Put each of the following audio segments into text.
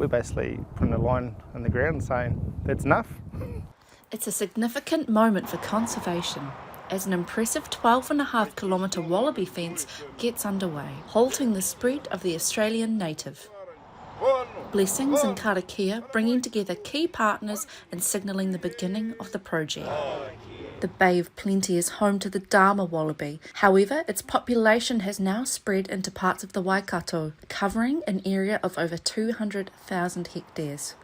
we're basically putting a line in the ground saying that's enough. It's a significant moment for conservation as an impressive 12.5 kilometre wallaby fence gets underway, halting the spread of the Australian native. Blessings and karakia bringing together key partners and signalling the beginning of the project. The Bay of Plenty is home to the Dharma wallaby. However, its population has now spread into parts of the Waikato, covering an area of over 200,000 hectares.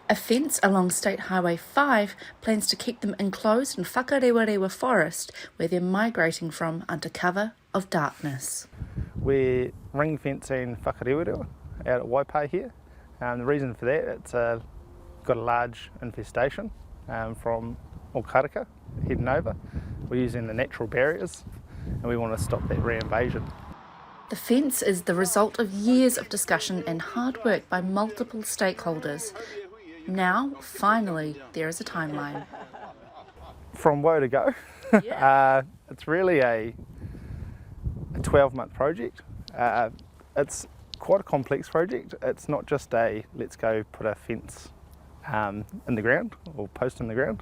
A fence along State Highway 5 plans to keep them enclosed in Whakarewarewa Forest, where they're migrating from under cover of darkness. We're ring fencing Whakarewarewa out at Waipai here. The reason for that, it's got a large infestation from Okaraka heading over. We're using the natural barriers and we want to stop that reinvasion. The fence is the result of years of discussion and hard work by multiple stakeholders. Now, finally, there is a timeline. From woe to go, it's really a 12-month project. It's quite a complex project. It's not just a let's go put a fence in the ground or post in the ground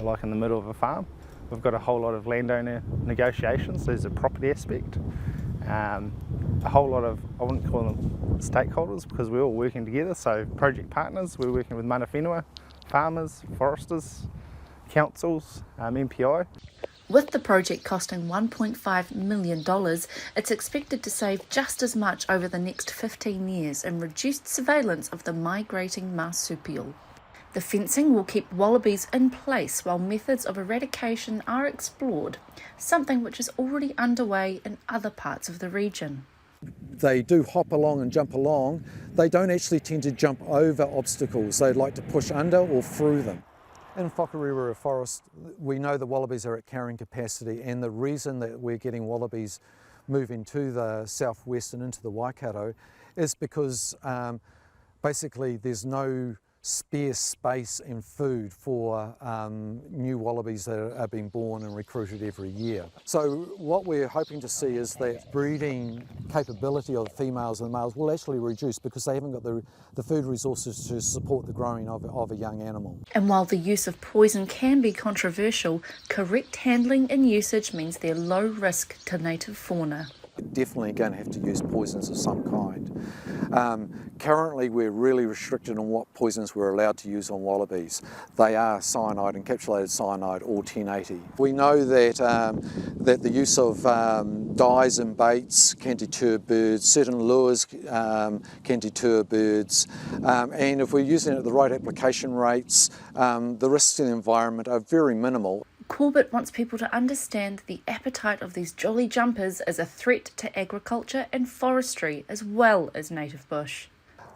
like in the middle of a farm. We've got a whole lot of landowner negotiations. There's a property aspect, a whole lot of, I wouldn't call them stakeholders because we're all working together, so project partners. We're working with mana whenua, farmers, foresters, councils, MPI. With the project costing $1.5 million, it's expected to save just as much over the next 15 years in reduced surveillance of the migrating marsupial. The fencing will keep wallabies in place while methods of eradication are explored, something which is already underway in other parts of the region. They do hop along and jump along. They don't actually tend to jump over obstacles. They like to push under or through them. In Whakarewarewa Forest, we know the wallabies are at carrying capacity, and the reason that we're getting wallabies moving to the southwest and into the Waikato is because basically there's no spare space and food for new wallabies that are being born and recruited every year. So what we're hoping to see is that breeding capability of the females and the males will actually reduce because they haven't got the food resources to support the growing of a young animal. And while the use of poison can be controversial, correct handling and usage means they're low risk to native fauna. We're definitely going to have to use poisons of some kind. Currently we're really restricted on what poisons we're allowed to use on wallabies. They are cyanide, encapsulated cyanide, or 1080. We know that, that the use of dyes and baits can deter birds, certain lures can deter birds, and if we're using it at the right application rates, the risks to the environment are very minimal. Corbett wants people to understand the appetite of these jolly jumpers as a threat to agriculture and forestry as well as native bush.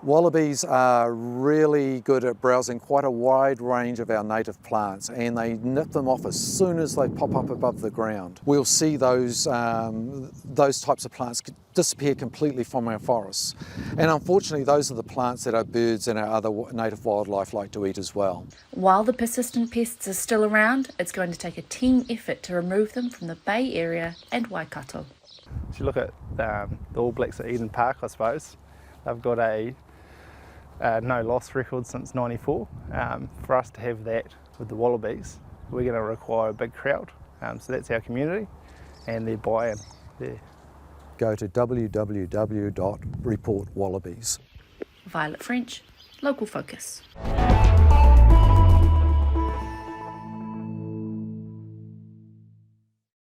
Wallabies are really good at browsing quite a wide range of our native plants, and they nip them off as soon as they pop up above the ground. We'll see those types of plants disappear completely from our forests. And unfortunately, those are the plants that our birds and our other native wildlife like to eat as well. While the persistent pests are still around, it's going to take a team effort to remove them from the Bay Area and Waikato. If you look at the All Blacks at Eden Park, I suppose, they've got a no loss record since '94. For us to have that with the wallabies, we're going to require a big crowd. So that's our community and their buy-in there. Go to www.reportwallabies. Violet French, Local Focus.